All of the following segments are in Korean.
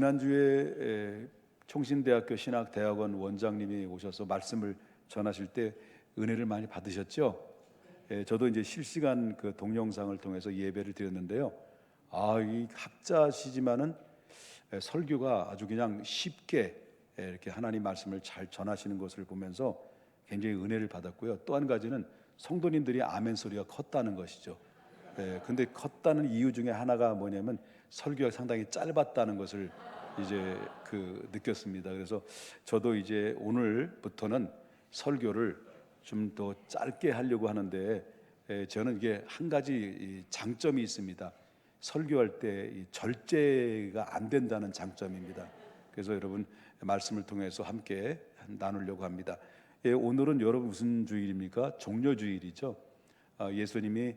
지난주에 총신대학교 신학대학원 원장님이 오셔서 말씀을 전하실 때 은혜를 많이 받으셨죠? 저도 이제 실시간 그 동영상을 통해서 예배를 드렸는데요. 이 학자시지만은 설교가 아주 그냥 쉽게 이렇게 하나님 말씀을 잘 전하시는 것을 보면서 굉장히 은혜를 받았고요. 또 한 가지는 성도님들이 아멘 소리가 컸다는 것이죠. 근데 컸다는 이유 중에 하나가 뭐냐면 설교가 상당히 짧았다는 것을 이제 느꼈습니다. 그래서 저도 이제 오늘부터는 설교를 좀 더 짧게 하려고 하는데 저는 이게 한 가지 장점이 있습니다. 설교할 때 절제가 안 된다는 장점입니다. 그래서 여러분 말씀을 통해서 함께 나누려고 합니다. 오늘은 여러분 무슨 주일입니까? 종려주일이죠. 예수님이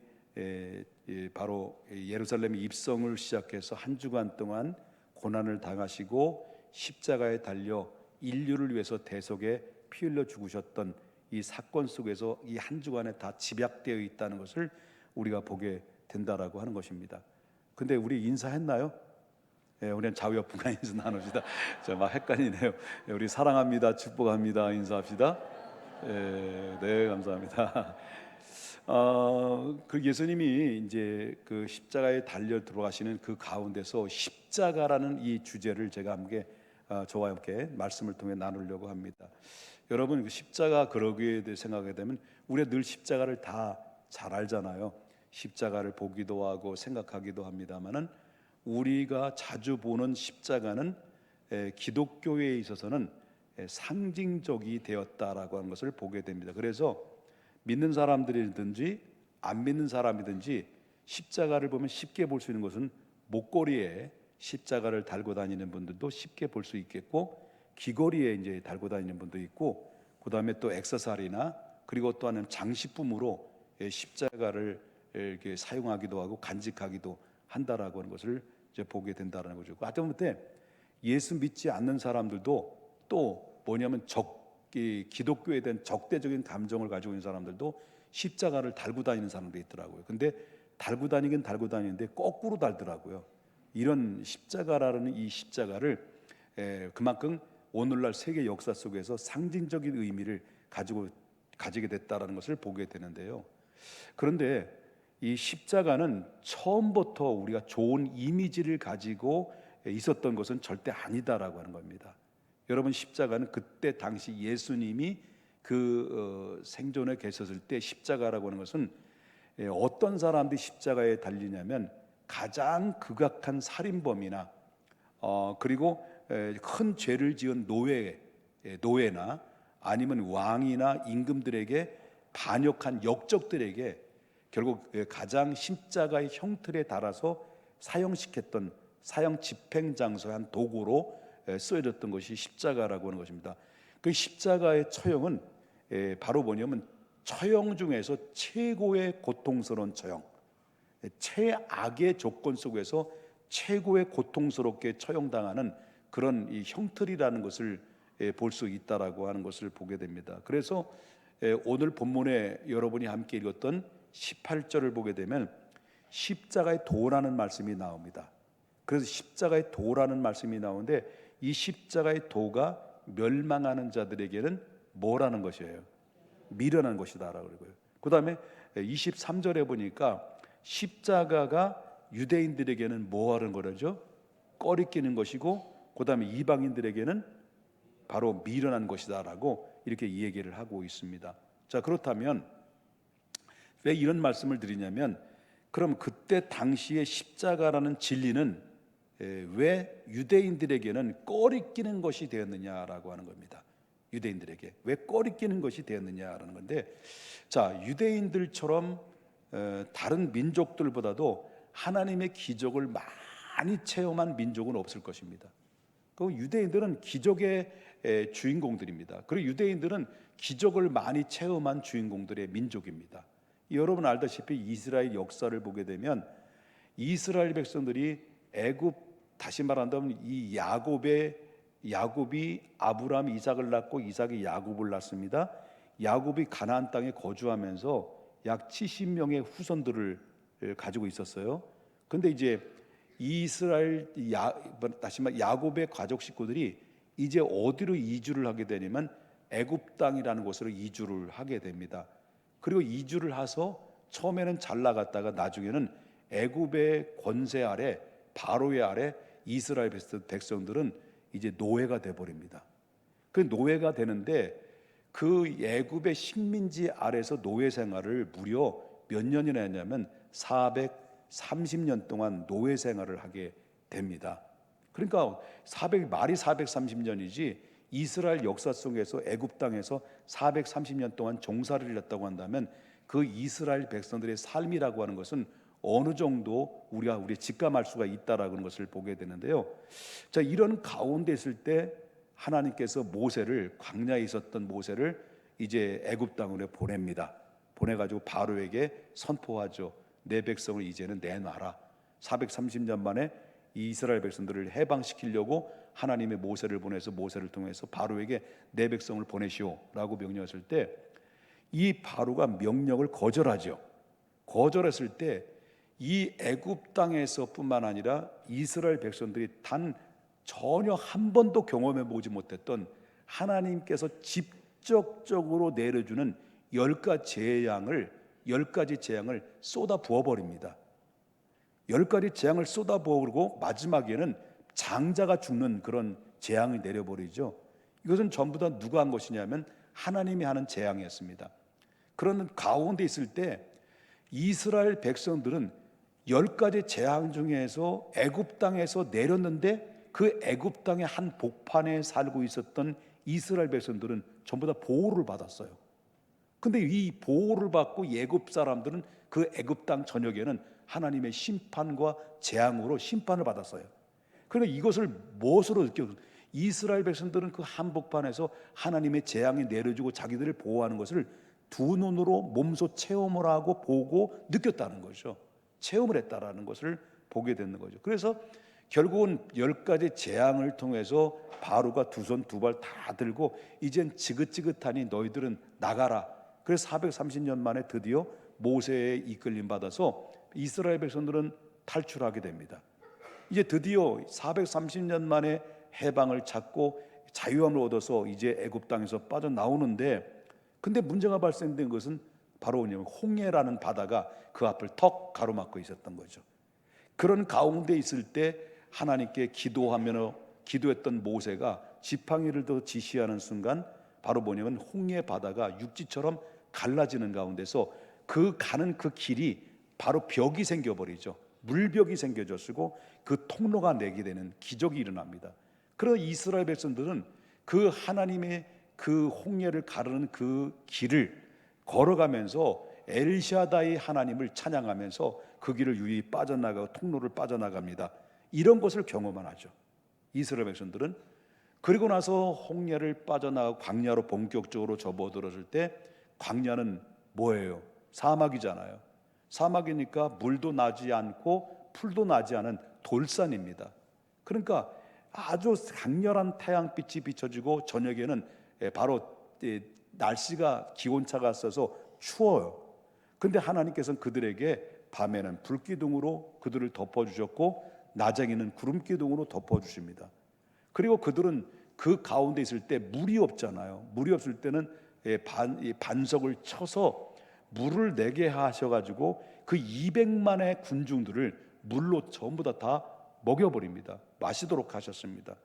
바로 예루살렘 입성을 시작해서 한 주간 동안 고난을 당하시고 십자가에 달려 인류를 위해서 대속에 피 흘려 죽으셨던 이 사건 속에서 이 한 주간에 다 집약되어 있다는 것을 우리가 보게 된다라고 하는 것입니다. 근데 우리 인사했나요? 우리는 좌우옆분간 인사 나눕시다. 막 헷갈리네요. 우리 사랑합니다, 축복합니다 인사합시다. 네, 감사합니다. 그 예수님이 이제 그 십자가에 달려 들어가시는 그 가운데서 십자가라는 이 주제를 제가 함께 저와 함께 말씀을 통해 나누려고 합니다. 여러분 그 십자가 그러기에 대해 생각하게 되면 우리가 늘 십자가를 다 잘 알잖아요. 십자가를 보기도 하고 생각하기도 합니다만은 우리가 자주 보는 십자가는 기독교에 있어서는 상징적이 되었다라고 하는 것을 보게 됩니다. 그래서 믿는 사람들이든지 안 믿는 사람이든지 십자가를 보면 쉽게 볼 수 있는 것은 목걸이에 십자가를 달고 다니는 분들도 쉽게 볼 수 있겠고, 귀걸이에 이제 달고 다니는 분도 있고, 그 다음에 또 액세서리나 그리고 또 하나는 장식품으로 십자가를 이렇게 사용하기도 하고 간직하기도 한다라고 하는 것을 이제 보게 된다는 거죠. 하다못해 예수 믿지 않는 사람들도 또 뭐냐면 기독교에 대한 적대적인 감정을 가지고 있는 사람들도 십자가를 달고 다니는 사람도 있더라고요. 근데 달고 다니긴 달고 다니는데 거꾸로 달더라고요. 이런 십자가라는 이 십자가를 그만큼 오늘날 세계 역사 속에서 상징적인 의미를 가지게 됐다라는 것을 보게 되는데요. 그런데 이 십자가는 처음부터 우리가 좋은 이미지를 가지고 있었던 것은 절대 아니다라고 하는 겁니다. 여러분 십자가는 그때 당시 예수님이 생존에 계셨을 때 십자가라고 하는 것은 어떤 사람들이 십자가에 달리냐면 가장 극악한 살인범이나 그리고 큰 죄를 지은 노예나 아니면 왕이나 임금들에게 반역한 역적들에게 결국 가장 십자가의 형틀에 달아서 사형시켰던 사형 집행 장소의 한 도구로 쓰여졌던 것이 십자가라고 하는 것입니다. 그 십자가의 처형은 바로 뭐냐면 처형 중에서 최고의 고통스러운 처형, 최악의 조건 속에서 최고의 고통스럽게 처형당하는 그런 이 형틀이라는 것을 볼 수 있다라고 하는 것을 보게 됩니다. 그래서 오늘 본문에 여러분이 함께 읽었던 18절을 보게 되면 십자가의 도라는 말씀이 나옵니다. 그래서 십자가의 도라는 말씀이 나오는데 이 십자가의 도가 멸망하는 자들에게는 뭐라는 것이에요? 미련한 것이다라고 그러고요. 그 다음에 23절에 보니까 십자가가 유대인들에게는 뭐 하는 거라죠? 꺼리끼는 것이고, 그 다음에 이방인들에게는 바로 미련한 것이다라고 이렇게 얘기를 하고 있습니다. 자, 그렇다면 왜 이런 말씀을 드리냐면, 그럼 그때 당시에 십자가라는 진리는 왜 유대인들에게는 꺼리끼는 것이 되었느냐라고 하는 겁니다. 유대인들에게 왜 꺼리끼는 것이 되었느냐라는 건데, 자, 유대인들처럼 다른 민족들보다도 하나님의 기적을 많이 체험한 민족은 없을 것입니다. 그 유대인들은 기적의 주인공들입니다. 그리고 유대인들은 기적을 많이 체험한 주인공들의 민족입니다. 여러분 알다시피 이스라엘 역사를 보게 되면 이스라엘 백성들이 애굽, 다시 말한다면 이 야곱이 아브라함 이삭을 낳고 이삭이 야곱을 낳습니다. 야곱이 가나안 땅에 거주하면서 약 70명의 후손들을 가지고 있었어요. 근데 이제 이스라엘 다시 말 야곱의 가족 식구들이 이제 어디로 이주를 하게 되냐면 애굽 땅이라는 곳으로 이주를 하게 됩니다. 그리고 이주를 해서 처음에는 잘 나갔다가 나중에는 애굽의 권세 아래, 바로의 아래 이스라엘 백성들은 이제 노예가 돼 버립니다. 그 노예가 되는데 그 애굽의 식민지 아래서 노예 생활을 무려 몇 년이나 했냐면 430년 동안 노예 생활을 하게 됩니다. 그러니까 말이 430년이지 이스라엘 역사 속에서 애굽 땅에서 430년 동안 종살이를 했다고 한다면 그 이스라엘 백성들의 삶이라고 하는 것은 어느 정도 우리가 직감할 수가 있다라는 것을 보게 되는데요. 자, 이런 가운데 있을 때 하나님께서 광야에 있었던 모세를 이제 애굽 땅으로 보냅니다. 보내가지고 바로에게 선포하죠. 내 백성을 이제는 내놔라. 430년 만에 이 이스라엘 백성들을 해방시키려고 하나님의 모세를 보내서 모세를 통해서 바로에게 내 백성을 보내시오라고 명령했을 때 이 바로가 명령을 거절하죠. 거절했을 때 이 애굽 땅에서뿐만 아니라 이스라엘 백성들이 전혀 한 번도 경험해 보지 못했던 하나님께서 직접적으로 내려주는 10가지 재앙을 쏟아 부어 버립니다. 10가지 재앙을 쏟아 부어버리고 마지막에는 장자가 죽는 그런 재앙을 내려버리죠. 이것은 전부 다 누가 한 것이냐면 하나님이 하는 재앙이었습니다. 그런 가운데 있을 때 이스라엘 백성들은 10가지 재앙 중에서 애굽 땅에서 내렸는데 그 애굽 땅의 한 복판에 살고 있었던 이스라엘 백성들은 전부 다 보호를 받았어요. 근데 이 보호를 받고 애굽 사람들은 그 애굽 땅 전역에는 하나님의 심판과 재앙으로 심판을 받았어요. 그러나 이것을 무엇으로 느껴? 이스라엘 백성들은 그 한복판에서 하나님의 재앙이 내려주고 자기들을 보호하는 것을 두 눈으로 몸소 체험을 하고 보고 느꼈다는 거죠. 체험을 했다라는 것을 보게 되는 거죠. 그래서 결국은 10가지 재앙을 통해서 바로가 두 손 두 발 다 들고 이젠 지긋지긋하니 너희들은 나가라. 그래서 430년 만에 드디어 모세의 이끌림 받아서 이스라엘 백성들은 탈출하게 됩니다. 이제 드디어 430년 만에 해방을 찾고 자유함을 얻어서 이제 애굽 땅에서 빠져나오는데, 근데 문제가 발생된 것은 바로 홍해라는 바다가 그 앞을 턱 가로막고 있었던 거죠. 그런 가운데 있을 때 하나님께 기도했던 모세가 지팡이를 더 지시하는 순간 바로 홍해 바다가 육지처럼 갈라지는 가운데서 가는 그 길이 바로 벽이 생겨버리죠. 물벽이 생겨졌고 그 통로가 내게 되는 기적이 일어납니다. 그러나 이스라엘 백성들은 그 하나님의 그 홍해를 가르는 그 길을 걸어가면서 엘샤다이 하나님을 찬양하면서 그 길을 유유히 빠져나가고 통로를 빠져나갑니다. 이런 것을 경험만 하죠, 이스라엘 백성들은. 그리고 나서 홍해를 빠져나가고 광야로 본격적으로 접어들었을 때 광야는 뭐예요? 사막이잖아요. 사막이니까 물도 나지 않고 풀도 나지 않은 돌산입니다. 그러니까 아주 강렬한 태양빛이 비춰지고 저녁에는 바로 날씨가 기온차가 있어서 추워요. 근데 하나님께서는 그들에게 밤에는 불기둥으로 그들을 덮어주셨고 낮에는 구름기둥으로 덮어주십니다. 그리고 그들은 그 가운데 있을 때 물이 없잖아요. 물이 없을 때는 반석을 쳐서 물을 내게 하셔가지고 그 200만의 군중들을 물로 전부 다 먹여버립니다. 마시도록 하셨습니다.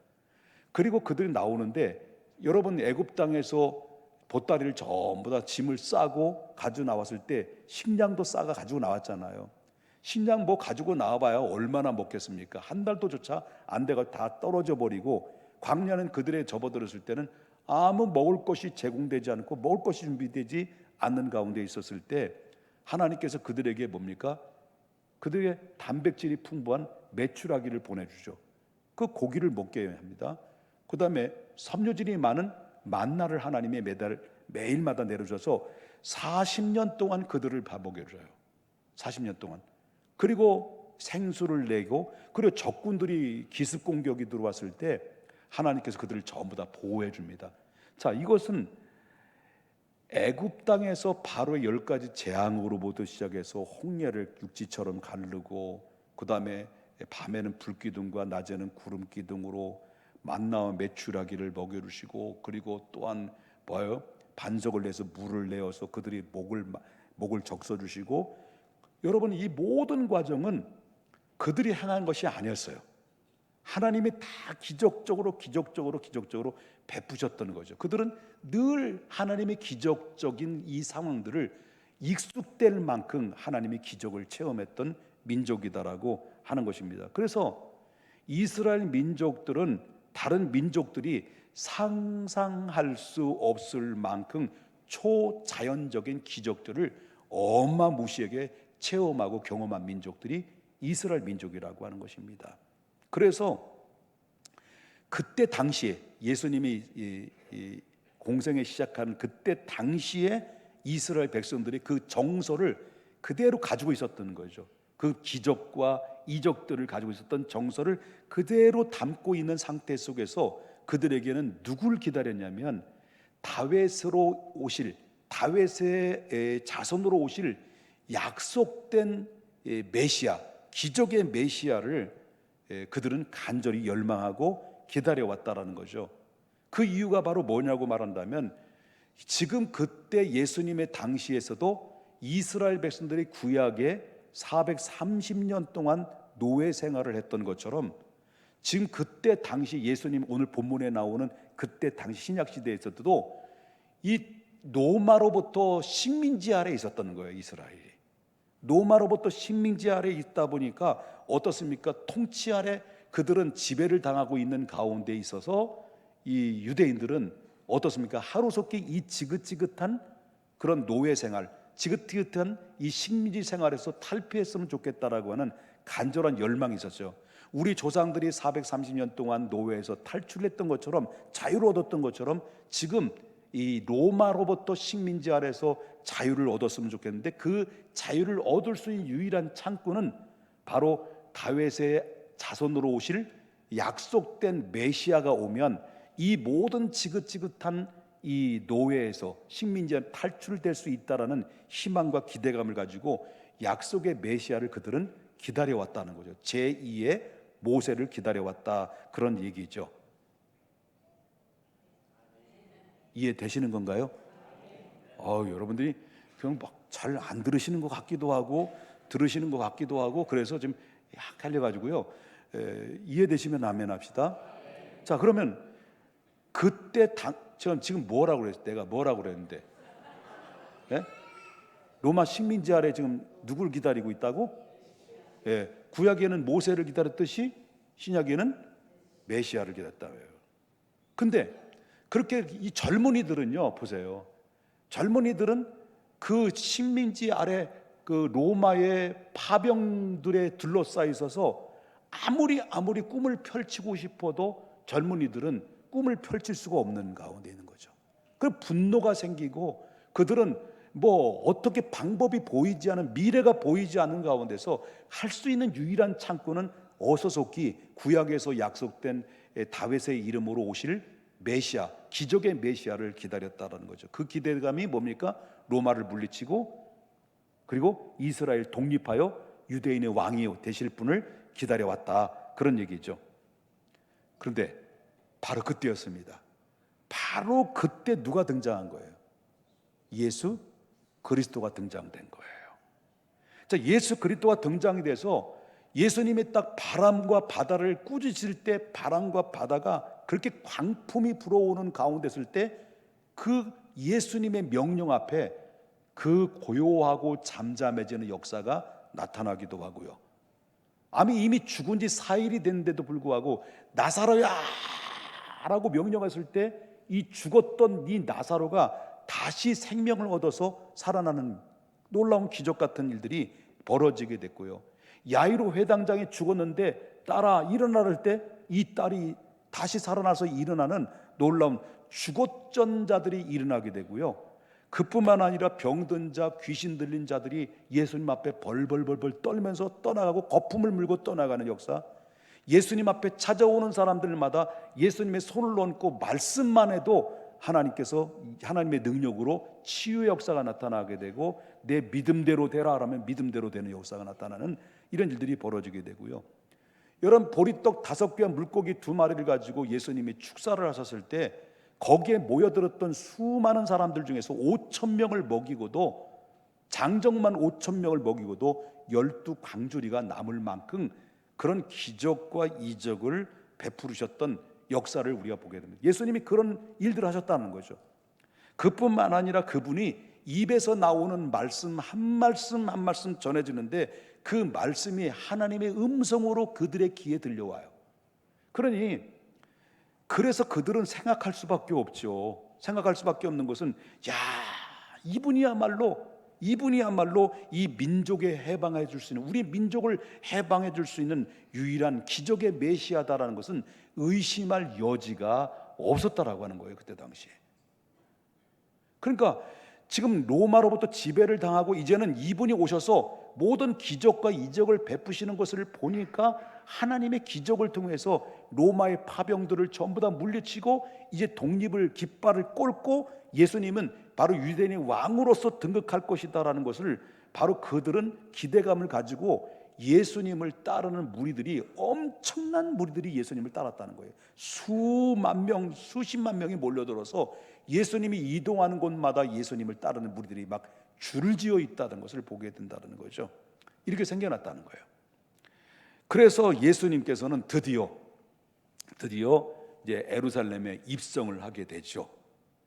그리고 그들이 나오는데, 여러분 애굽 땅에서 보따리를 전부 다 짐을 싸고 가지고 나왔을 때 식량도 싸가 가지고 나왔잖아요. 식량 가지고 나와봐야 얼마나 먹겠습니까? 한 달도조차 안 돼가 다 떨어져 버리고, 광야는 그들의 접어들었을 때는 아무 먹을 것이 제공되지 않고 먹을 것이 준비되지 않는 가운데 있었을 때 하나님께서 그들에게 뭡니까? 그들에게 단백질이 풍부한 메추라기를 보내주죠. 그 고기를 먹게 합니다. 그 다음에 섬유질이 많은 만나를 하나님의 매일마다 내려줘서 40년 동안 그들을 먹여줘요. 40년 동안. 그리고 생수를 내고, 그리고 적군들이 기습 공격이 들어왔을 때 하나님께서 그들을 전부 다 보호해 줍니다. 자, 이것은 애굽 땅에서 바로의 10가지 재앙으로부터 시작해서 홍해를 육지처럼 가르고, 그 다음에 밤에는 불기둥과 낮에는 구름기둥으로 만나와 메추라기를 먹여주시고, 그리고 또한 뭐예요? 반석을 내서 물을 내어서 그들이 목을 적셔주시고. 여러분, 이 모든 과정은 그들이 행한 것이 아니었어요. 하나님이 다 기적적으로 베푸셨던 거죠. 그들은 늘 하나님의 기적적인 이 상황들을 익숙될 만큼 하나님의 기적을 체험했던 민족이다라고 하는 것입니다. 그래서 이스라엘 민족들은 다른 민족들이 상상할 수 없을 만큼 초자연적인 기적들을 어마무시하게 체험하고 경험한 민족들이 이스라엘 민족이라고 하는 것입니다. 그래서 그때 당시에 예수님이 공생에 시작한 그때 당시에 이스라엘 백성들이 그 정서를 그대로 가지고 있었던 거죠. 그 기적과 이적들을 가지고 있었던 정서를 그대로 담고 있는 상태 속에서 그들에게는 누굴 기다렸냐면 다윗으로 오실, 다윗의 자손으로 오실 약속된 메시아, 기적의 메시아를 그들은 간절히 열망하고 기다려왔다라는 거죠. 그 이유가 바로 뭐냐고 말한다면, 지금 그때 예수님의 당시에서도 이스라엘 백성들이 구약에 430년 동안 노예 생활을 했던 것처럼, 지금 그때 당시 예수님 오늘 본문에 나오는 그때 당시 신약 시대에서도 이 로마로부터 식민지 아래에 있었던 거예요. 이스라엘이 로마로부터 식민지 아래에 있다 보니까 어떻습니까? 통치 아래 그들은 지배를 당하고 있는 가운데 있어서 이 유대인들은 어떻습니까? 하루속히 이 지긋지긋한 그런 노예 생활, 지긋지긋한 이 식민지 생활에서 탈피했으면 좋겠다라고 하는 간절한 열망이 있었죠. 우리 조상들이 430년 동안 노예에서 탈출했던 것처럼, 자유를 얻었던 것처럼, 지금 이 로마로부터 식민지 아래에서 자유를 얻었으면 좋겠는데, 그 자유를 얻을 수 있는 유일한 창구는 바로 다윗의 자손으로 오실 약속된 메시아가 오면 이 모든 지긋지긋한 이 노예에서 식민지에 탈출될 수 있다라는 희망과 기대감을 가지고 약속의 메시아를 그들은 기다려왔다는 거죠. 제2의 모세를 기다려왔다, 그런 얘기죠. 이해되시는 건가요? 여러분들이 그냥 잘 안 들으시는 것 같기도 하고 들으시는 것 같기도 하고, 그래서 좀 헷갈려가지고요. 이해되시면 아멘 합시다. 자, 그러면 그때 지금 뭐라고 그랬어요? 내가 뭐라고 그랬는데, 네? 로마 식민지 아래 지금 누굴 기다리고 있다고? 구약에는 모세를 기다렸듯이 신약에는 메시아를 기다렸다고요. 근데 그렇게 이 젊은이들은요, 보세요. 젊은이들은 그 식민지 아래 그 로마의 파병들에 둘러싸여 있어서 아무리 꿈을 펼치고 싶어도 젊은이들은 꿈을 펼칠 수가 없는 가운데 있는 거죠. 그 분노가 생기고 그들은 어떻게 방법이 보이지 않은, 미래가 보이지 않는 가운데서 할 수 있는 유일한 창구는 어서속히 구약에서 약속된 다윗의 이름으로 오실 메시아, 기적의 메시아를 기다렸다는 거죠. 그 기대감이 뭡니까? 로마를 물리치고 그리고 이스라엘 독립하여 유대인의 왕이 되실 분을 기다려왔다, 그런 얘기죠. 그런데 바로 그때였습니다. 바로 그때 누가 등장한 거예요? 예수 그리스도가 등장된 거예요. 자, 예수 그리스도가 등장이 돼서 예수님이 딱 바람과 바다를 꾸짖을 때, 바람과 바다가 그렇게 광풍이 불어오는 가운데 있을 때 그 예수님의 명령 앞에 그 고요하고 잠잠해지는 역사가 나타나기도 하고요. 이미 죽은 지 4일이 됐는데도 불구하고 나사로야 라고 명령했을 때 이 죽었던 이 나사로가 다시 생명을 얻어서 살아나는 놀라운 기적 같은 일들이 벌어지게 됐고요. 야이로 회당장이 죽었는데 딸아 일어나를 때 이 딸이 다시 살아나서 일어나는 놀라운 죽었던 자들이 일어나게 되고요. 그뿐만 아니라 병든 자, 귀신 들린 자들이 예수님 앞에 벌벌벌벌 떨면서 떠나가고 거품을 물고 떠나가는 역사, 예수님 앞에 찾아오는 사람들마다 예수님의 손을 얹고 말씀만 해도 하나님께서 하나님의 능력으로 치유의 역사가 나타나게 되고, 내 믿음대로 되라 하면 믿음대로 되는 역사가 나타나는 이런 일들이 벌어지게 되고요. 여러분, 보리떡 5개와 물고기 2마리를 가지고 예수님이 축사를 하셨을 때 거기에 모여들었던 수많은 사람들 중에서 5,000명을 먹이고도, 장정만 5,000명을 먹이고도 12광주리가 남을 만큼 그런 기적과 이적을 베푸르셨던 역사를 우리가 보게 됩니다. 예수님이 그런 일들을 하셨다는 거죠. 그뿐만 아니라 그분이 입에서 나오는 말씀 한 말씀 한 말씀 전해지는데 그 말씀이 하나님의 음성으로 그들의 귀에 들려와요. 그러니 그래서 그들은 생각할 수밖에 없죠. 생각할 수밖에 없는 것은, 야, 이분이야말로 이 민족에 해방해 줄 수 있는, 우리 민족을 해방해 줄 수 있는 유일한 기적의 메시아다라는 것은 의심할 여지가 없었다라고 하는 거예요, 그때 당시에. 그러니까 지금 로마로부터 지배를 당하고 이제는 이분이 오셔서 모든 기적과 이적을 베푸시는 것을 보니까 하나님의 기적을 통해서 로마의 파병들을 전부 다 물리치고 이제 독립을 깃발을 꽂고 예수님은 바로 유대인의 왕으로서 등극할 것이다라는 것을 바로 그들은 기대감을 가지고 예수님을 따르는 무리들이, 엄청난 무리들이 예수님을 따랐다는 거예요. 수만 명, 수십만 명이 몰려들어서 예수님이 이동하는 곳마다 예수님을 따르는 무리들이 막 줄을 지어 있다는 것을 보게 된다는 거죠. 이렇게 생겨났다는 거예요. 그래서 예수님께서는 드디어 이제 예루살렘에 입성을 하게 되죠.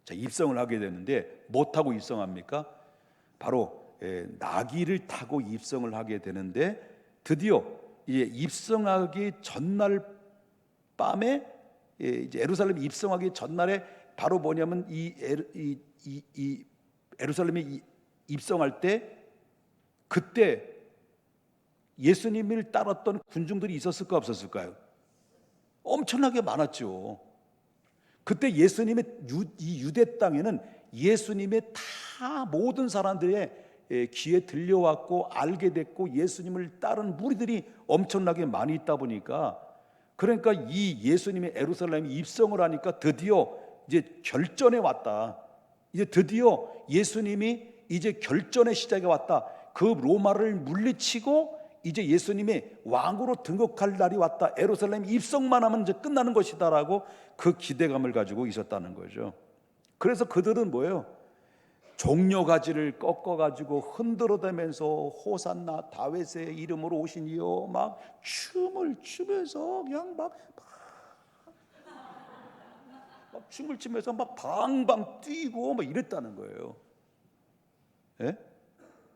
자, 입성을 하게 되는데 뭐 타고 입성합니까? 바로 나귀를 타고 입성을 하게 되는데, 드디어 입성하기 전날 밤에, 이제 예루살렘 입성하기 전날에 바로 뭐냐면 이 예루살렘에 입성할 때, 그때 예수님을 따랐던 군중들이 있었을까 없었을까요? 엄청나게 많았죠. 그때 예수님의 이 유대 땅에는 예수님의 다 모든 사람들의 귀에 들려왔고 알게 됐고 예수님을 따른 무리들이 엄청나게 많이 있다 보니까, 그러니까 이 예수님의 예루살렘에 입성을 하니까 드디어 이제 결전에 왔다. 이제 드디어 예수님이 이제 결전의 시작에 왔다. 그 로마를 물리치고 이제 예수님의 왕으로 등극할 날이 왔다. 예루살렘 입성만 하면 이제 끝나는 것이다라고 그 기대감을 가지고 있었다는 거죠. 그래서 그들은 뭐예요? 종려가지를 꺾어가지고 흔들어대면서 호산나 다윗의 이름으로 오신 이여 막 춤을 추면서 그냥 막 춤을 추면서 막 방방 뛰고 막 이랬다는 거예요. 예?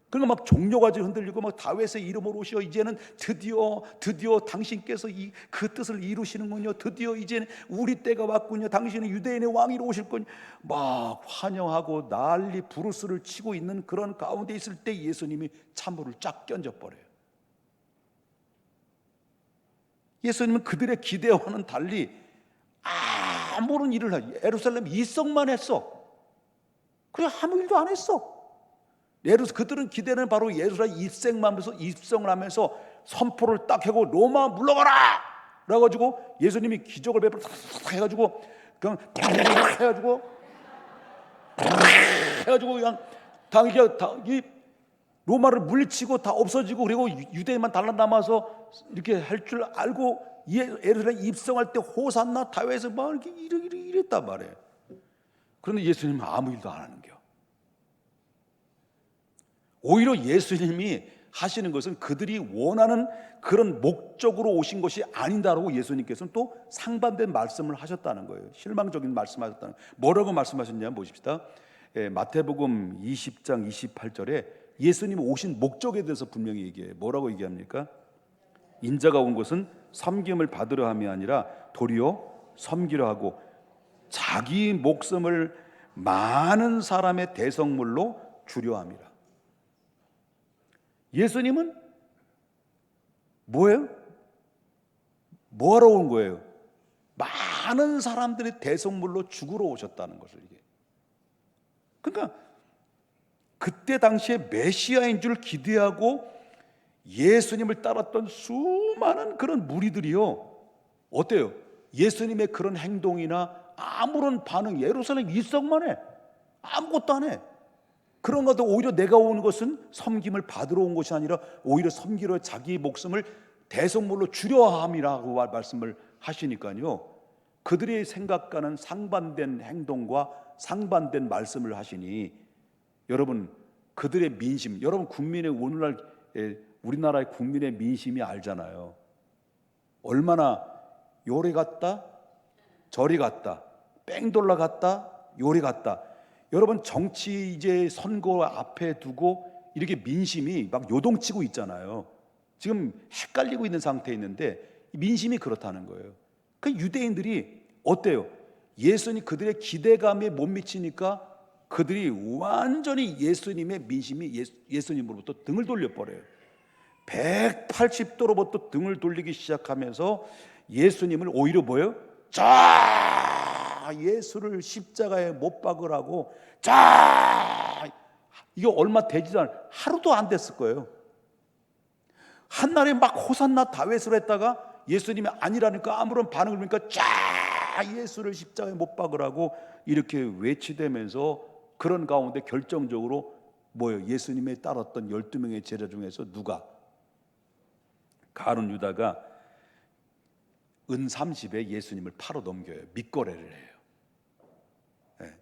그러니까 막 종려가지 흔들리고 막 다윗의 이름으로 오시어 이제는 드디어 당신께서 그 뜻을 이루시는군요. 드디어 이제는 우리 때가 왔군요. 당신은 유대인의 왕이로 오실 군요. 막 환영하고 난리 부르스를 치고 있는 그런 가운데 있을 때 예수님이 찬물을 쫙 끼얹어버려요. 예수님은 그들의 기대와는 달리 아무런 일을 하지, 예루살렘 입성만 했어. 그냥 아무 일도 안 했어. 그들은 기대는 바로 예루살렘 입성을 하면서 선포를 딱 하고 로마 물러가라! 그래가지고 예수님이 기적을 베풀어 해가지고 그냥 해가지고 그냥 이 로마를 물리치고 다 없어지고, 그리고 유대인만 달라남아서 이렇게 할 줄 알고 예루살렘 입성할 때 호산나 다윗에서 막 이렇게 이랬단 말이에요. 그런데 예수님은 아무 일도 안 하는 겨. 오히려 예수님이 하시는 것은 그들이 원하는 그런 목적으로 오신 것이 아니다라고 예수님께서는 또 상반된 말씀을 하셨다는 거예요. 실망적인 말씀하셨다는 거예요. 뭐라고 말씀하셨냐 보십시다. 마태복음 20장 28절에 예수님 오신 목적에 대해서 분명히 얘기해요. 뭐라고 얘기합니까? 인자가 온 것은 섬김을 받으려 함이 아니라 도리어 섬기려 하고 자기 목숨을 많은 사람의 대성물로 주려 함이라. 예수님은 뭐예요? 뭐하러 온 거예요? 많은 사람들의 대성물로 죽으러 오셨다는 것을. 이게 그러니까 그때 당시에 메시아인 줄 기대하고 예수님을 따랐던 수많은 그런 무리들이요, 어때요? 예수님의 그런 행동이나 아무런 반응, 예루살렘 입성만 해, 아무것도 안 해. 그런 것도 오히려 내가 온 것은 섬김을 받으러 온 것이 아니라 오히려 섬기러 자기 목숨을 대속물로 주려 함이라고 말씀을 하시니까요, 그들의 생각과는 상반된 행동과 상반된 말씀을 하시니, 여러분 그들의 민심, 여러분 국민의 오늘날 우리나라의 국민의 민심이 알잖아요. 얼마나 요리 같다 저리 갔다, 뺑돌라 갔다 요리 갔다. 여러분 정치 이제 선거 앞에 두고 이렇게 민심이 막 요동치고 있잖아요. 지금 헷갈리고 있는 상태에 있는데 민심이 그렇다는 거예요. 그 유대인들이 어때요? 예수님 그들의 기대감에 못 미치니까 그들이 완전히 예수님의 민심이 예수님으로부터 등을 돌려버려요. 180도로부터 등을 돌리기 시작하면서 예수님을 오히려 뭐예요? 자, 예수를 십자가에 못 박으라고, 자, 이거 얼마 되지도 않아요. 하루도 안 됐을 거예요. 한날에 막 호산나 다윗으로 했다가 예수님이 아니라니까 아무런 반응을 보니까 자, 예수를 십자가에 못 박으라고 이렇게 외치대면서, 그런 가운데 결정적으로 뭐예요? 예수님에 따랐던 12명의 제자 중에서 누가? 가룟 유다가 은 30에 예수님을 팔아 넘겨요. 밑거래를 해요. 네.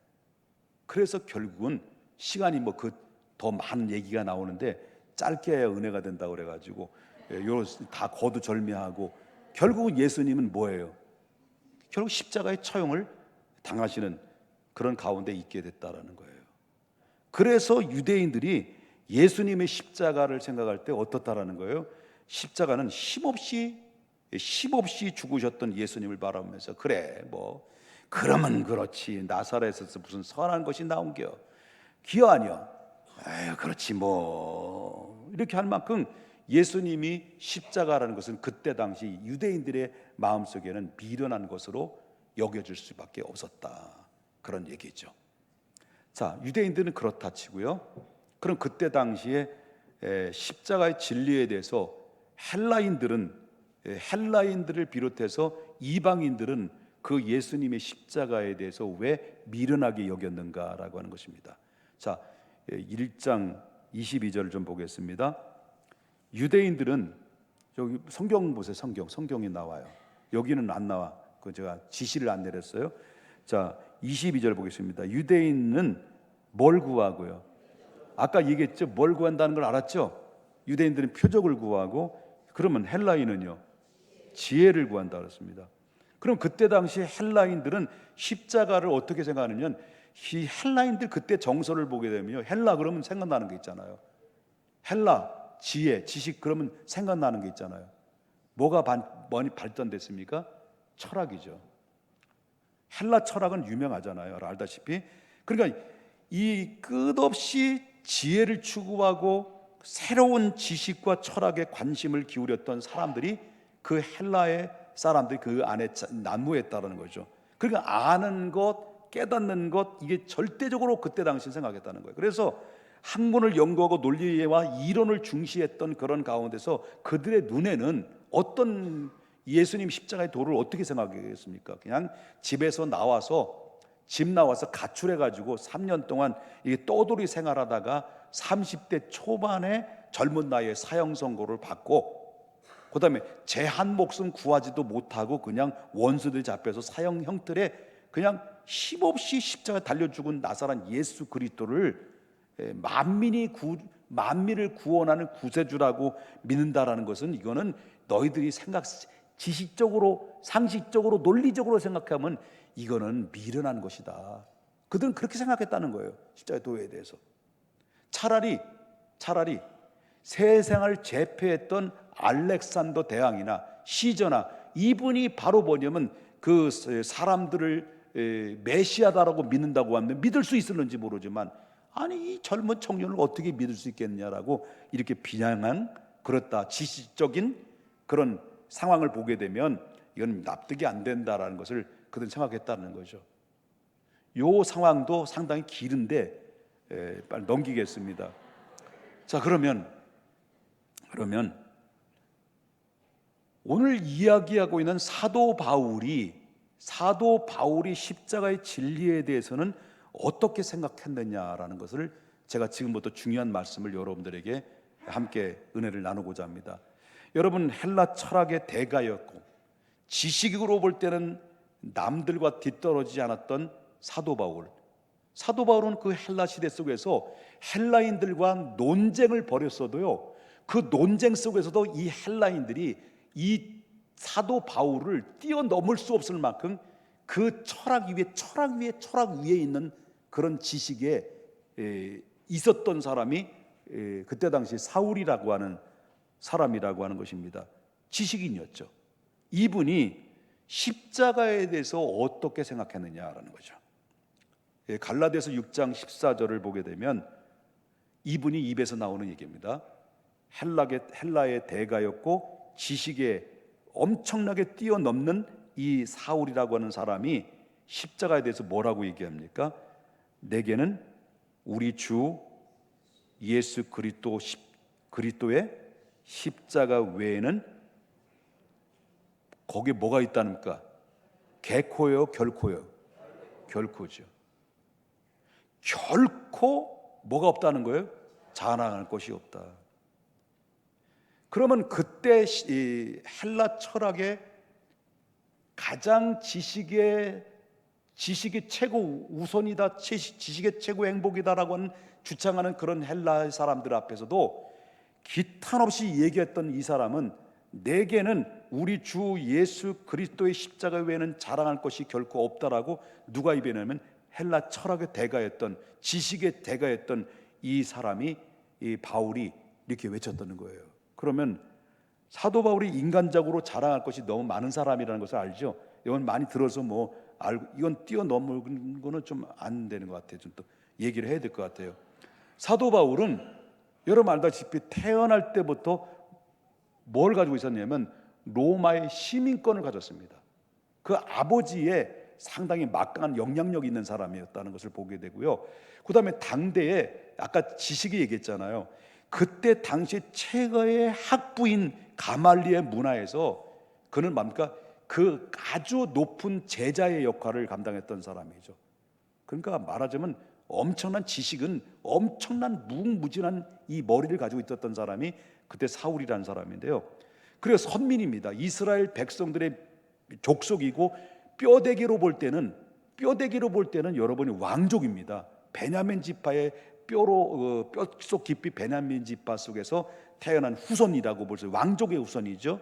그래서 결국은 시간이 뭐 더 많은 얘기가 나오는데 짧게 해야 은혜가 된다고 그래가지고 다 거두절미하고 결국은 예수님은 뭐예요? 결국 십자가의 처형을 당하시는 그런 가운데 있게 됐다라는 거예요. 그래서 유대인들이 예수님의 십자가를 생각할 때 어떻다라는 거예요? 십자가는 힘없이 죽으셨던 예수님을 바라보면서, 그래 뭐 그러면 그렇지, 나사렛에서 무슨 선한 것이 나온겨 기어하냐, 에휴 그렇지 뭐, 이렇게 할 만큼 예수님이 십자가라는 것은 그때 당시 유대인들의 마음속에는 미련한 것으로 여겨질 수밖에 없었다, 그런 얘기죠. 자, 유대인들은 그렇다 치고요. 그럼 그때 당시에 십자가의 진리에 대해서 헬라인들을 비롯해서 이방인들은 그 예수님의 십자가에 대해서 왜 미련하게 여겼는가라고 하는 것입니다. 자, 1장 22절을 좀 보겠습니다. 유대인들은, 여기 성경 보세요. 성경이 나와요. 여기는 안 나와. 그 제가 지시를 안 내렸어요. 자, 22절 보겠습니다. 유대인은 뭘 구하고요? 아까 얘기했죠. 뭘 구한다는 걸 알았죠? 유대인들은 표적을 구하고, 그러면 헬라인은요? 지혜를 구한다 그랬습니다. 그럼 그때 당시 헬라인들은 십자가를 어떻게 생각하느냐면, 이 헬라인들 그때 정서를 보게 되면요, 헬라 그러면 생각나는 게 있잖아요. 헬라, 지혜, 지식 그러면 생각나는 게 있잖아요. 뭐가 많이 발전됐습니까? 철학이죠. 헬라 철학은 유명하잖아요. 알다시피. 그러니까 이 끝없이 지혜를 추구하고 새로운 지식과 철학에 관심을 기울였던 사람들이, 그 헬라의 사람들이 그 안에 난무했다는 거죠. 그러니까 아는 것, 깨닫는 것, 이게 절대적으로 그때 당시 생각했다는 거예요. 그래서 학문을 연구하고 논리와 이론을 중시했던 그런 가운데서 그들의 눈에는 어떤 예수님 십자가의 도를 어떻게 생각하겠습니까? 그냥 집 나와서 가출해가지고 3년 동안 이게 떠돌이 생활하다가 30대 초반에 젊은 나이에 사형 선고를 받고, 그 다음에 제 한 목숨 구하지도 못하고 그냥 원수들 잡혀서 사형 형틀에 그냥 힘없이 십자가에 달려 죽은 나사렛 예수 그리스도를 만민을 구원하는 구세주라고 믿는다라는 것은, 이거는 너희들이 지식적으로, 상식적으로, 논리적으로 생각하면 이거는 미련한 것이다. 그들은 그렇게 생각했다는 거예요. 십자가의 도에 대해서. 차라리 세상을 제패했던 알렉산더 대왕이나 시저나, 이분이 바로 뭐냐면 그 사람들을 메시아다라고 믿는다고 하면 믿을 수 있을는지 모르지만, 아니 이 젊은 청년을 어떻게 믿을 수 있겠냐라고 이렇게 비난한, 그렇다, 지식적인 그런 상황을 보게 되면 이건 납득이 안 된다라는 것을 그들은 생각했다는 거죠. 이 상황도 상당히 길은데 빨리 넘기겠습니다. 자, 그러면 오늘 이야기하고 있는 사도 바울이 십자가의 진리에 대해서는 어떻게 생각했느냐라는 것을 제가 지금부터 중요한 말씀을 여러분들에게 함께 은혜를 나누고자 합니다. 여러분, 헬라 철학의 대가였고 지식으로 볼 때는 남들과 뒤떨어지지 않았던 사도 바울. 사도 바울은 그 헬라 시대 속에서 헬라인들과 논쟁을 벌였어도요, 그 논쟁 속에서도 이 헬라인들이 이 사도 바울을 뛰어넘을 수 없을 만큼 그 철학 위에 있는 그런 지식에 있었던 사람이 그때 당시 사울이라고 하는 사람이라고 하는 것입니다. 지식인이었죠. 이분이 십자가에 대해서 어떻게 생각했느냐라는 거죠. 갈라디아서 6장 14절을 보게 되면 이분이 입에서 나오는 얘기입니다. 헬라의 대가였고 지식에 엄청나게 뛰어넘는 이 사울이라고 하는 사람이 십자가에 대해서 뭐라고 얘기합니까? 내게는 우리 주 예수 그리스도의 십자가 외에는 거기에 뭐가 있다니까? 개코요, 결코요? 결코죠. 결코 뭐가 없다는 거예요? 자랑할 것이 없다. 그러면 그때 이 헬라 철학의 가장 지식이 최고 우선이다, 지식의 최고 행복이다라고 하는 주장하는 그런 헬라 사람들 앞에서도 기탄없이 얘기했던 이 사람은 내게는 우리 주 예수 그리스도의 십자가 외에는 자랑할 것이 결코 없다라고 누가 입에내면 헬라 철학의 대가였던, 지식의 대가였던 이 사람이, 이 바울이 이렇게 외쳤다는 거예요. 그러면 사도 바울이 인간적으로 자랑할 것이 너무 많은 사람이라는 것을 알죠. 이건 많이 들어서 이건 뛰어넘는 거는 좀 안 되는 것 같아요. 좀 또 얘기를 해야 될 것 같아요. 사도 바울은 여러분 알다시피 태어날 때부터 뭘 가지고 있었냐면 로마의 시민권을 가졌습니다. 그 아버지의 상당히 막강한 영향력 있는 사람이었다는 것을 보게 되고요. 그 다음에 당대에 아까 지식이 얘기했잖아요. 그때 당시 최고의 학부인 가말리엘 문화에서 그는 뭡니까? 그 아주 높은 제자의 역할을 감당했던 사람이죠. 그러니까 말하자면 엄청난 지식은, 엄청난 무궁무진한 이 머리를 가지고 있었던 사람이 그때 사울이라는 사람인데요. 그래서 선민입니다. 이스라엘 백성들의 족속이고 뼈대기로 볼 때는 여러분이 왕족입니다. 베냐민 지파의 뼈속 깊이 베냐민 지파 속에서 태어난 후손이라고 볼 수 있어요. 왕족의 후손이죠.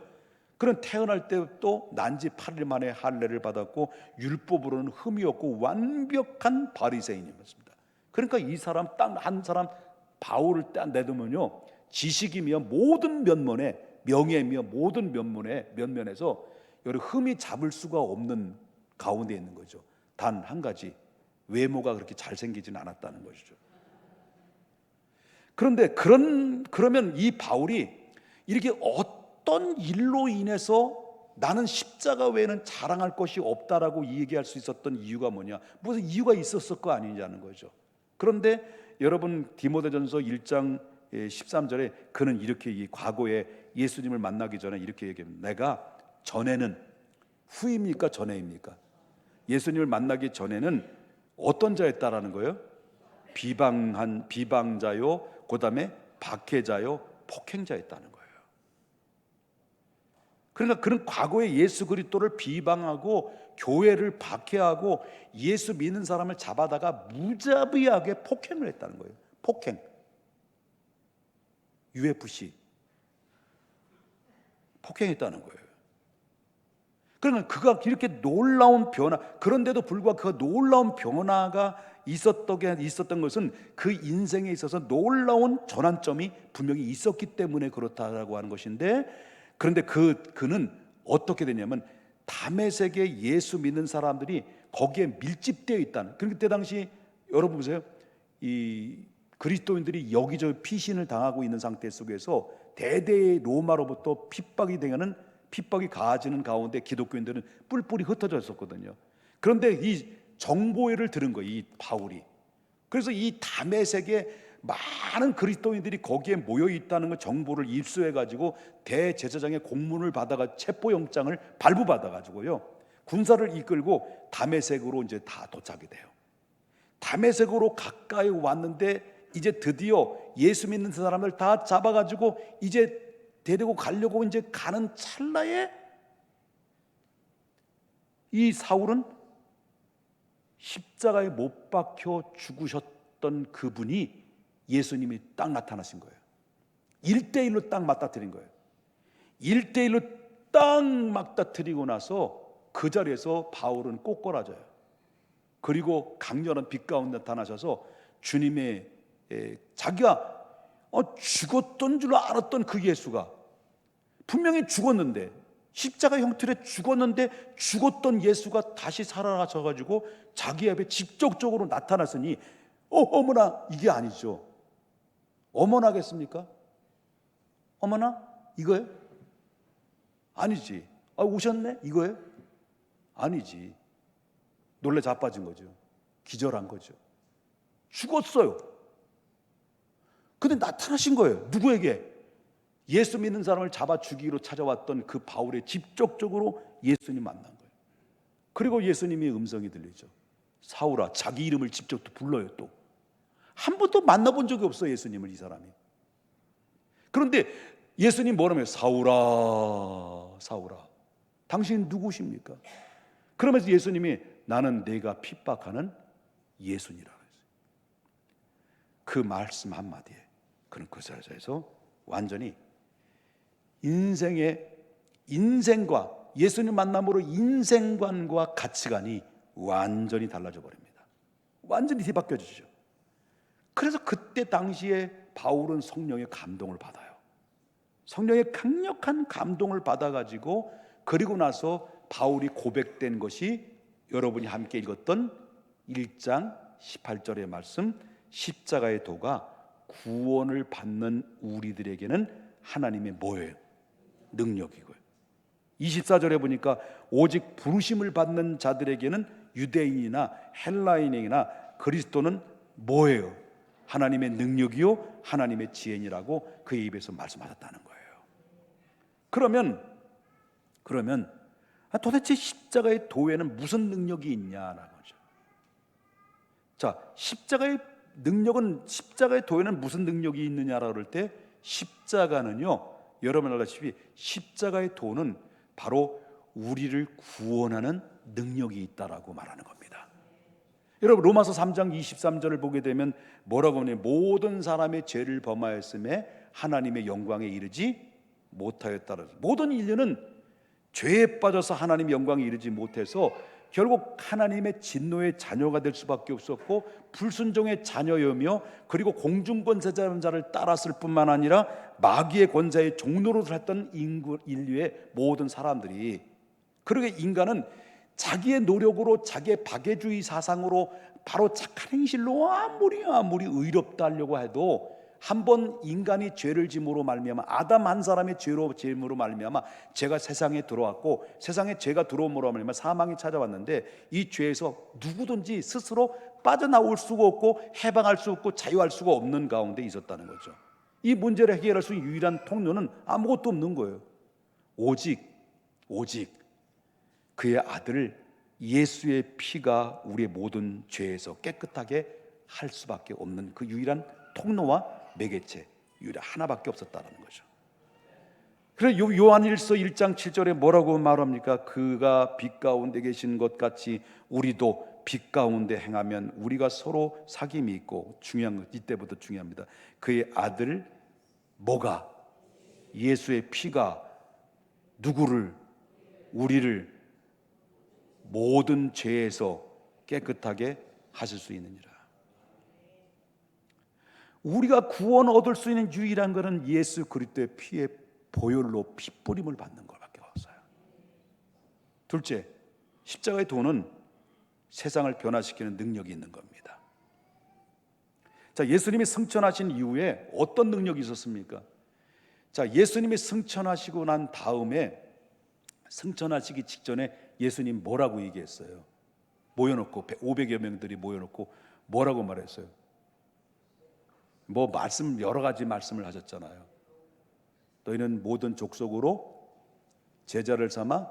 그런 태어날 때 또 난지 8일 만에 할례를 받았고 율법으로는 흠이 없고 완벽한 바리새인이었습니다. 그러니까 이 사람 딱 한 사람 바울을 딱 내두면요, 지식이며 모든 면면에, 명예며 모든 면면에서 여러 흠이 잡을 수가 없는 가운데 있는 거죠. 단 한 가지, 외모가 그렇게 잘생기지는 않았다는 것이죠. 그런데 그러면 이 바울이 이렇게 어떤 일로 인해서 나는 십자가 외에는 자랑할 것이 없다라고 얘기할 수 있었던 이유가 뭐냐? 무슨 이유가 있었을 거 아니냐는 거죠. 그런데 여러분 디모데전서 1장 13절에 그는 이렇게 이 과거에 예수님을 만나기 전에 이렇게 얘기합니다. 내가 전에는, 후입니까 전에입니까? 예수님을 만나기 전에는 어떤 자였다라는 거예요? 비방자요, 그 다음에 박해자요, 폭행자였다는 거예요. 그러니까 그는 과거에 예수 그리스도를 비방하고 교회를 박해하고 예수 믿는 사람을 잡아다가 무자비하게 폭행을 했다는 거예요. 폭행. UFC. 폭행했다는 거예요. 그러면 그가 이렇게 놀라운 변화, 그런데도 불구하고 그 놀라운 변화가 있었던 것은 그 인생에 있어서 놀라운 전환점이 분명히 있었기 때문에 그렇다라고 하는 것인데, 그런데 그는 어떻게 되냐면 다메섹에 예수 믿는 사람들이 거기에 밀집되어 있다는, 그때 당시 여러분 보세요, 이 그리스도인들이 여기저기 피신을 당하고 있는 상태 속에서 대대의 로마로부터 핍박이 가해지는 가운데 기독교인들은 뿔뿔이 흩어져 있었거든요. 그런데 이 정보를 들은 거예요, 이 바울이. 그래서 이 다메섹에 많은 그리스도인들이 거기에 모여 있다는 걸 정보를 입수해 가지고 대제사장의 공문을 받아가 체포영장을 발부받아 가지고요, 군사를 이끌고 다메섹으로 이제 다 도착이 돼요. 다메섹으로 가까이 왔는데 이제 드디어 예수 믿는 사람을 다 잡아가지고 이제 데리고 가려고 이제 가는 찰나에 이 사울은 십자가에 못 박혀 죽으셨던 그분이 예수님이 딱 나타나신 거예요. 1대1로 딱 맞닥뜨린 거예요. 1대1로 딱 맞닥뜨리고 나서 그 자리에서 바울은 꼬꾸라져요. 그리고 강렬한 빛 가운데 나타나셔서 주님의 자기가 죽었던 줄 알았던 그 예수가 분명히 죽었는데, 십자가 형틀에 죽었는데 죽었던 예수가 다시 살아나셔가지고 자기 앞에 직접적으로 나타났으니 어머나, 이게 아니죠. 어머나 하겠습니까? 어머나 이거예요? 아니지. 오셨네? 이거예요? 아니지. 놀래 자빠진 거죠. 기절한 거죠. 죽었어요. 근데 나타나신 거예요. 누구에게? 예수 믿는 사람을 잡아 죽이기로 찾아왔던 그 바울의 직접적으로 예수님 만난 거예요. 그리고 예수님의 음성이 들리죠. 사울아, 자기 이름을 직접 또 불러요. 또 한 번도 만나본 적이 없어요, 예수님을, 이 사람이. 그런데 예수님 뭐라며? 사울아, 사울아, 당신 누구십니까? 그러면서 예수님이 나는 내가 핍박하는 예수니라 그랬어요. 그 말씀 한마디에 그는 그 자리에서 완전히 인생과 예수님 만남으로 인생관과 가치관이 완전히 달라져 버립니다. 완전히 뒤바뀌어지죠. 그래서 그때 당시에 바울은 성령의 감동을 받아요. 성령의 강력한 감동을 받아가지고, 그리고 나서 바울이 고백된 것이 여러분이 함께 읽었던 1장 18절의 말씀, 십자가의 도가 구원을 받는 우리들에게는 하나님의 뭐예요? 능력이고요. 24절에 보니까 오직 부르심을 받는 자들에게는 유대인이나 헬라인이나 그리스도는 뭐예요? 하나님의 능력이요 하나님의 지혜니라고 그의 입에서 말씀하셨다는 거예요. 그러면 도대체 십자가의 도에는 무슨 능력이 있냐라는 거죠. 자, 십자가의 도에는 무슨 능력이 있느냐라고 그럴 때, 십자가는요, 여러분 알다시피 십자가의 도는 바로 우리를 구원하는 능력이 있다라고 말하는 겁니다. 여러분 로마서 3장 23절을 보게 되면 뭐라고 하냐면, 모든 사람의 죄를 범하였음에 하나님의 영광에 이르지 못하였다라. 모든 인류는 죄에 빠져서 하나님의 영광에 이르지 못해서 결국 하나님의 진노의 자녀가 될 수밖에 없었고, 불순종의 자녀여며, 그리고 공중권세자를 따랐을 뿐만 아니라 마귀의 권세의 종노릇을 했던 인류의 모든 사람들이, 그러게 인간은 자기의 노력으로, 자기의 박애주의 사상으로, 바로 착한 행실로 아무리 의롭다 하려고 해도 한번 인간이 죄를 짐으로 말미암아, 아담 한 사람의 죄로 말미암아 죄가 세상에 들어왔고, 세상에 죄가 들어옴으로 말미암아 사망이 찾아왔는데, 이 죄에서 누구든지 스스로 빠져나올 수가 없고 해방할 수 없고 자유할 수가 없는 가운데 있었다는 거죠. 이 문제를 해결할 수 있는 유일한 통로는 아무것도 없는 거예요. 오직 그의 아들 예수의 피가 우리의 모든 죄에서 깨끗하게 할 수밖에 없는 그 유일한 통로와 매개체, 유일한 하나밖에 없었다는 거죠. 그래서 요한일서 1장 7절에 뭐라고 말합니까? 그가 빛 가운데 계신 것 같이 우리도 빛 가운데 행하면 우리가 서로 사귐이 있고, 중요한 것, 이때부터 중요합니다. 그의 아들 뭐가? 예수의 피가 누구를? 우리를 모든 죄에서 깨끗하게 하실 수 있느니라. 우리가 구원 얻을 수 있는 유일한 것은 예수 그리스도의 피의 보혈로 피뿌림을 받는 것밖에 없어요. 둘째, 십자가의 도는 세상을 변화시키는 능력이 있는 겁니다. 자, 예수님이 승천하신 이후에 어떤 능력이 있었습니까? 자, 예수님이 승천하시고 난 다음에, 승천하시기 직전에 예수님 뭐라고 얘기했어요? 모여놓고 500여 명들이 모여놓고 뭐라고 말했어요? 여러 가지 말씀을 하셨잖아요. 너희는 모든 족속으로 제자를 삼아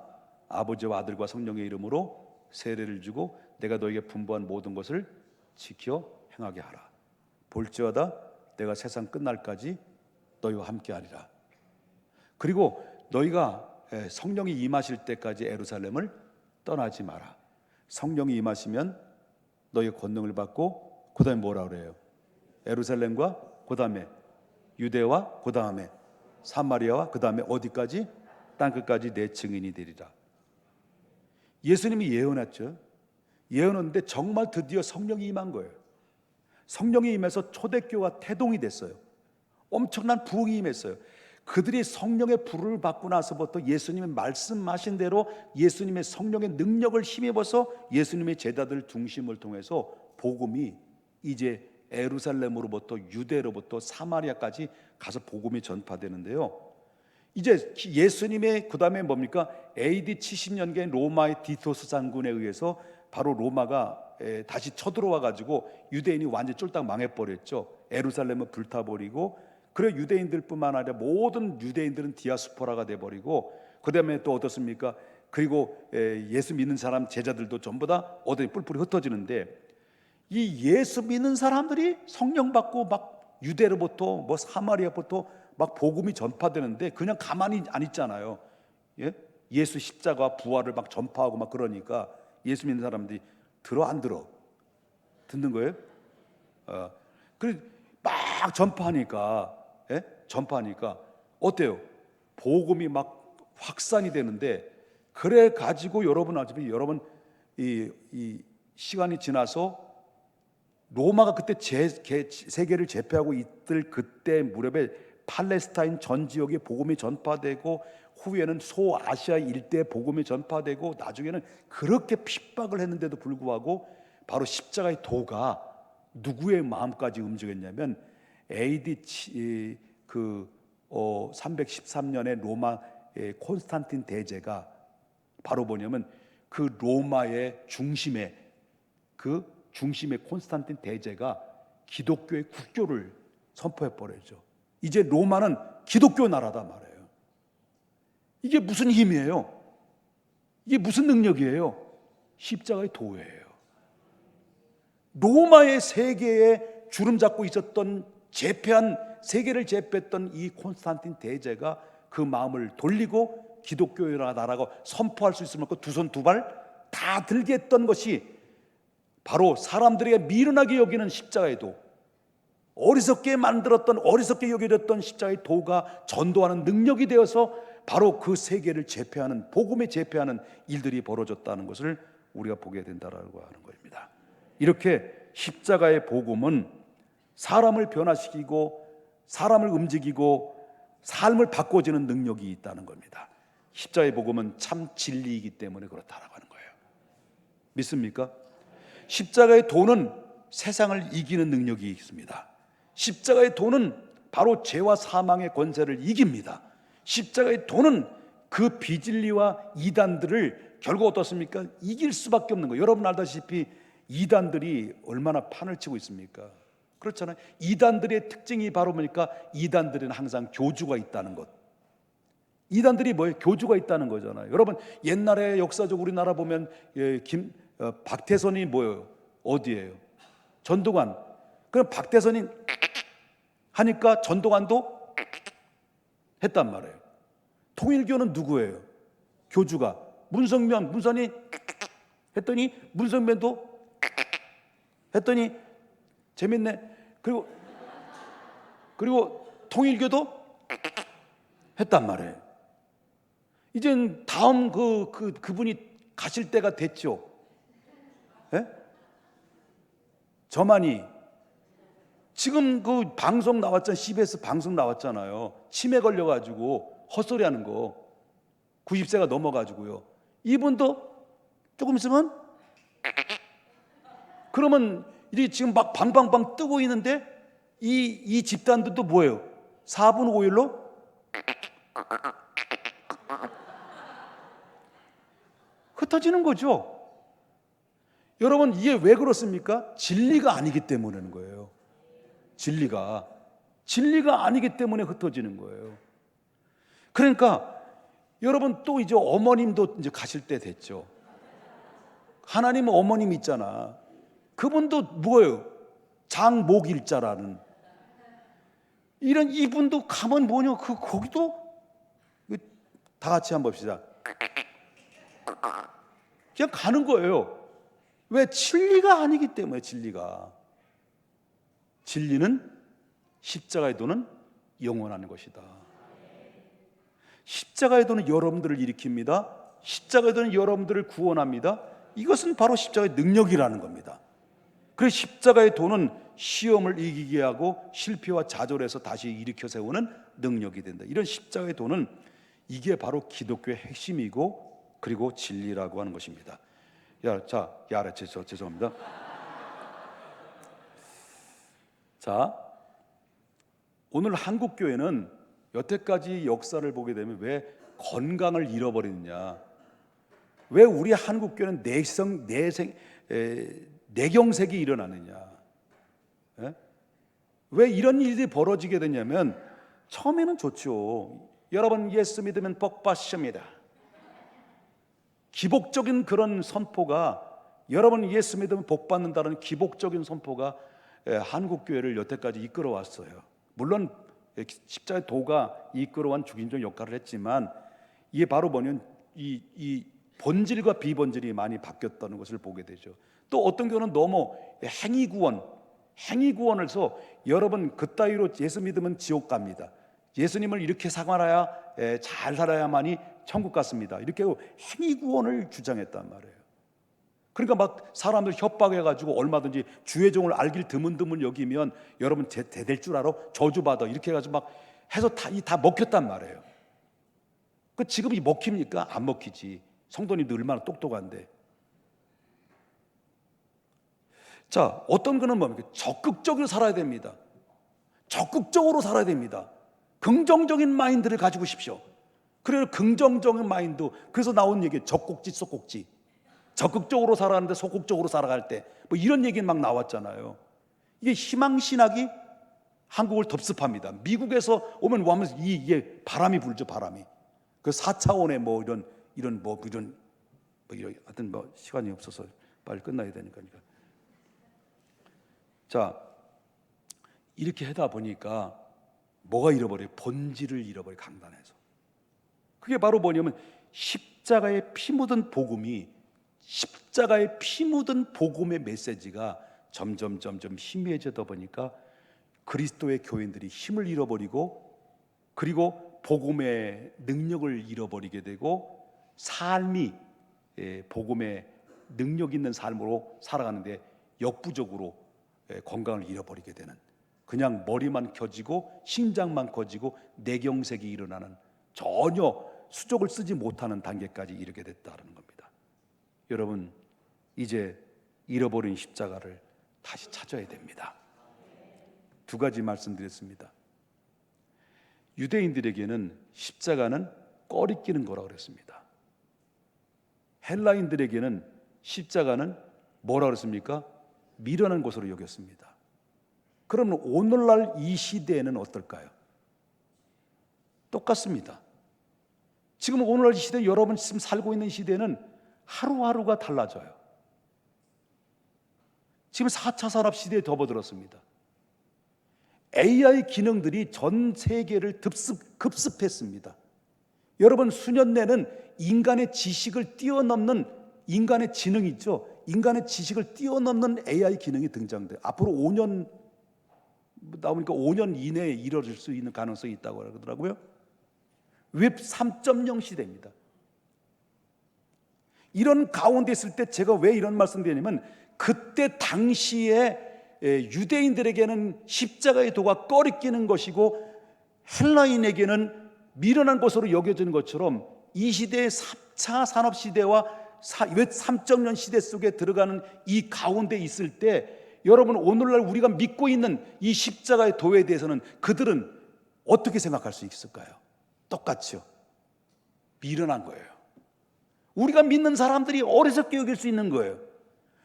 아버지와 아들과 성령의 이름으로 세례를 주고 내가 너희에게 분부한 모든 것을 지켜 행하게 하라. 볼지어다 내가 세상 끝날까지 너희와 함께하리라. 그리고 너희가 성령이 임하실 때까지 예루살렘을 떠나지 마라. 성령이 임하시면 너희가 권능을 받고 그 다음에 뭐라 그래요? 예루살렘과 그 다음에 유대와 그 다음에 사마리아와 그 다음에 어디까지? 땅끝까지 내 증인이 되리라. 예수님이 예언했죠. 예언했는데 정말 드디어 성령이 임한 거예요. 성령이 임해서 초대교회가 태동이 됐어요. 엄청난 부흥이 임했어요. 그들이 성령의 불을 받고 나서부터 예수님의 말씀하신 대로 예수님의 성령의 능력을 힘입어서 예수님의 제자들 중심을 통해서 복음이 이제 예루살렘으로부터 유대로부터 사마리아까지 가서 복음이 전파되는데요. 이제 예수님의 그 다음에 뭡니까? AD 70년경 로마의 디토스 장군에 의해서 바로 로마가 다시 쳐들어와 가지고 유대인이 완전히 쫄딱 망해버렸죠. 예루살렘은 불타버리고, 그래 유대인들뿐만 아니라 모든 유대인들은 디아스포라가 돼버리고, 그 다음에 또 어떻습니까? 그리고 예수 믿는 사람 제자들도 전부 다 어디 뿔뿔이 흩어지는데, 이 예수 믿는 사람들이 성령 받고 막 유대로부터 뭐 사마리아부터 막 복음이 전파되는데 그냥 가만히 안 있잖아요. 예? 예수 십자가 부활을 막 전파하고 막 그러니까 예수 믿는 사람들이 들어 안 들어? 듣는 거예요? 그래 막 전파하니까, 예? 전파하니까 어때요? 복음이 막 확산이 되는데, 그래 가지고 여러분 이 시간이 지나서 로마가 그때 세계를 제패하고 있을 그때 무렵에 팔레스타인 전 지역에 복음이 전파되고, 후에는 소아시아 일대에 복음이 전파되고, 나중에는 그렇게 핍박을 했는데도 불구하고 바로 십자가의 도가 누구의 마음까지 움직였냐면 AD 313년에 로마 콘스탄틴 대제가 바로 뭐냐면 그 로마의 중심에 콘스탄틴 대제가 기독교의 국교를 선포해 버렸죠. 이제 로마는 기독교 나라다 말이에요. 이게 무슨 힘이에요? 이게 무슨 능력이에요? 십자가의 도예요. 로마의 세계에 주름 잡고 있었던 세계를 제패했던 이 콘스탄틴 대제가 그 마음을 돌리고 기독교의 나라가 선포할 수 있을 만큼 두 손 두 발 다 들게 했던 것이 바로 사람들에게 미련하게 여기는 십자가의 도, 어리석게 여겨졌던 십자가의 도가 전도하는 능력이 되어서 바로 그 세계를 제패하는, 복음에 제패하는 일들이 벌어졌다는 것을 우리가 보게 된다라고 하는 것입니다. 이렇게 십자가의 복음은 사람을 변화시키고 사람을 움직이고 삶을 바꿔주는 능력이 있다는 겁니다. 십자가의 복음은 참 진리이기 때문에 그렇다라고 하는 거예요. 믿습니까? 십자가의 도는 세상을 이기는 능력이 있습니다. 십자가의 도는 바로 죄와 사망의 권세를 이깁니다. 십자가의 도는 그 비진리와 이단들을 결국 어떻습니까? 이길 수밖에 없는 거예요. 여러분 알다시피 이단들이 얼마나 판을 치고 있습니까? 그렇잖아요. 이단들의 특징이 바로 뭐니까, 이단들은 항상 교주가 있다는 것. 이단들이 뭐예요? 교주가 있다는 거잖아요. 여러분 옛날에 역사적 우리나라 보면 박태선이 뭐예요? 어디예요? 전두관. 그럼 박태선이 하니까 전두관도 했단 말이에요. 통일교는 누구예요? 교주가. 문선이 했더니 문성면도 했더니 재밌네. 그리고 통일교도 했단 말이에요. 이젠 다음 그분이 가실 때가 됐죠. 예? 저만이 지금 그 방송 나왔잖아요. CBS 방송 나왔잖아요. 치매 걸려가지고 헛소리하는 거. 90세가 넘어가지고요. 이분도 조금 있으면 그러면 이게 지금 막 방방방 뜨고 있는데 이 집단들도 뭐예요? 4분 5일로 흩어지는 거죠. 여러분 이게 왜 그렇습니까? 진리가 아니기 때문인 거예요. 진리가 아니기 때문에 흩어지는 거예요. 그러니까 여러분 또 이제 어머님도 이제 가실 때 됐죠. 하나님은 어머님 있잖아. 그분도 뭐예요? 장목일자라는 이분도 가면 뭐냐? 거기도 다 같이 한번 봅시다. 그냥 가는 거예요. 왜? 진리가 아니기 때문에. 진리는 십자가의 도는 영원한 것이다. 십자가의 도는 여러분들을 일으킵니다. 십자가의 도는 여러분들을 구원합니다. 이것은 바로 십자가의 능력이라는 겁니다. 그래서 십자가의 도는 시험을 이기게 하고 실패와 좌절에서 다시 일으켜 세우는 능력이 된다. 이런 십자가의 도는 이게 바로 기독교의 핵심이고 그리고 진리라고 하는 것입니다. 죄송합니다. 자, 오늘 한국 교회는 여태까지 역사를 보게 되면 왜 건강을 잃어버리느냐? 왜 우리 한국 교회는 내경색이 일어나느냐? 왜 이런 일이 벌어지게 되냐면 처음에는 좋죠. 여러분 예수 믿으면 복 받습니다. 기복적인 그런 선포가, 여러분 예수 믿으면 복 받는다는 기복적인 선포가 한국 교회를 여태까지 이끌어왔어요. 물론 십자가의 도가 이끌어온 중심적 역할을 했지만 이게 바로 뭐냐면 이 본질과 비본질이 많이 바뀌었다는 것을 보게 되죠. 또 어떤 경우는 너무 행위구원에서 여러분 그따위로 예수 믿으면 지옥 갑니다. 예수님을 이렇게 사랑하야 잘 살아야만이 천국 갔습니다. 이렇게 행위구원을 주장했단 말이에요. 그러니까 막 사람들 협박해가지고 얼마든지 주의 종을 알길 드문드문 여기면 여러분 대될 줄 알아? 저주받아. 이렇게 해가지고 막 해서 다 먹혔단 말이에요. 그 지금 이 먹힙니까? 안 먹히지. 성도님들 얼마나 똑똑한데. 자, 어떤 거는 뭡니까? 적극적으로 살아야 됩니다. 적극적으로 살아야 됩니다. 긍정적인 마인드를 가지고 싶시오. 그래서 긍정적인 마인드, 그래서 나온 얘기 적곡지 속곡지. 적극적으로 살아가는데 소극적으로 살아갈 때 뭐 이런 얘기 막 나왔잖아요. 이게 희망신학이 한국을 덥습합니다. 미국에서 오면 하면서 이게 바람이 불죠. 바람이 그 4차원의 하여튼 시간이 없어서 빨리 끝나야 되니까. 자, 이렇게 하다 보니까 뭐가 잃어버려요? 본질을 잃어버려요. 강단에서. 그게 바로 뭐냐면 십자가에 피 묻은 복음의 메시지가 점점 희미해지다 보니까 그리스도의 교인들이 힘을 잃어버리고 그리고 복음의 능력을 잃어버리게 되고 삶이 복음의 능력 있는 삶으로 살아가는데 역부족으로 건강을 잃어버리게 되는, 그냥 머리만 켜지고 심장만 커지고 내경색이 일어나는, 전혀 수족을 쓰지 못하는 단계까지 이르게 됐다는 겁니다. 여러분, 이제 잃어버린 십자가를 다시 찾아야 됩니다. 두 가지 말씀드렸습니다. 유대인들에게는 십자가는 꺼리끼는 거라고 그랬습니다. 헬라인들에게는 십자가는 뭐라고 그랬습니까? 미련한 것으로 여겼습니다. 그러면 오늘날 이 시대에는 어떨까요? 똑같습니다. 지금 오늘날 이 시대, 여러분 지금 살고 있는 시대는 하루하루가 달라져요. 지금 4차 산업 시대에 접어들었습니다. AI 기능들이 전 세계를 급습했습니다. 여러분, 수년 내는 인간의 지식을 뛰어넘는, 인간의 지능 있죠? 인간의 지식을 뛰어넘는 AI 기능이 등장돼요. 앞으로 5년 나오니까 5년 이내에 이루어질 수 있는 가능성이 있다고 그러더라고요. 웹 3.0 시대입니다. 이런 가운데 있을 때 제가 왜 이런 말씀드리냐면, 그때 당시에 유대인들에게는 십자가의 도가 꺼리끼는 것이고 헬라인에게는 미련한 것으로 여겨지는 것처럼 이 시대의 4차 산업시대와 웹 3.0 시대 속에 들어가는 이 가운데 있을 때, 여러분 오늘날 우리가 믿고 있는 이 십자가의 도에 대해서는 그들은 어떻게 생각할 수 있을까요? 똑같죠. 미련한 거예요. 우리가 믿는 사람들이 어리석게 여길 수 있는 거예요.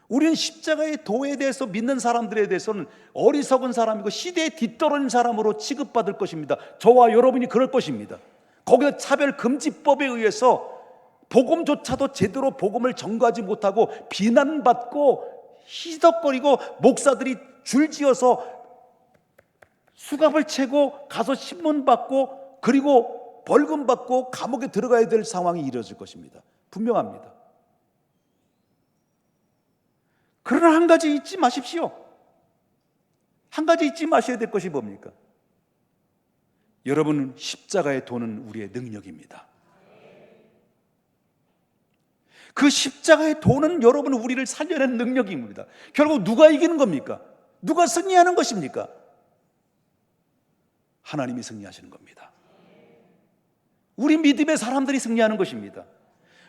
우리는 십자가의 도에 대해서 믿는 사람들에 대해서는 어리석은 사람이고 시대에 뒤떨어진 사람으로 취급받을 것입니다. 저와 여러분이 그럴 것입니다. 거기서 차별금지법에 의해서 복음조차도 제대로 복음을 전가하지 못하고 비난받고 희덕거리고, 목사들이 줄지어서 수갑을 채고 가서 신문 받고, 그리고 벌금 받고 감옥에 들어가야 될 상황이 이뤄질 것입니다. 분명합니다. 그러나 한 가지 잊지 마십시오. 한 가지 잊지 마셔야 될 것이 뭡니까? 여러분, 십자가의 도는 우리의 능력입니다. 그 십자가의 도는 여러분 우리를 살려내는 능력입니다. 결국 누가 이기는 겁니까? 누가 승리하는 것입니까? 하나님이 승리하시는 겁니다. 우리 믿음의 사람들이 승리하는 것입니다.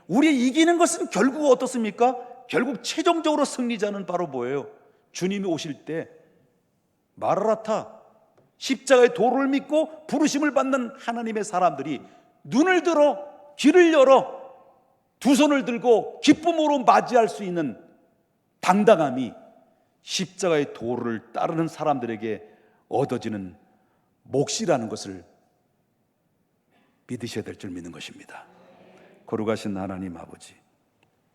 우리 이기는 것은 결국 어떻습니까? 결국 최종적으로 승리자는 바로 뭐예요? 주님이 오실 때 마라나타, 십자가의 도를 믿고 부르심을 받는 하나님의 사람들이 눈을 들어 귀를 열어 두 손을 들고 기쁨으로 맞이할 수 있는 당당함이 십자가의 도를 따르는 사람들에게 얻어지는 몫이라는 것을 믿으셔야 될 줄 믿는 것입니다. 거룩하신 하나님 아버지,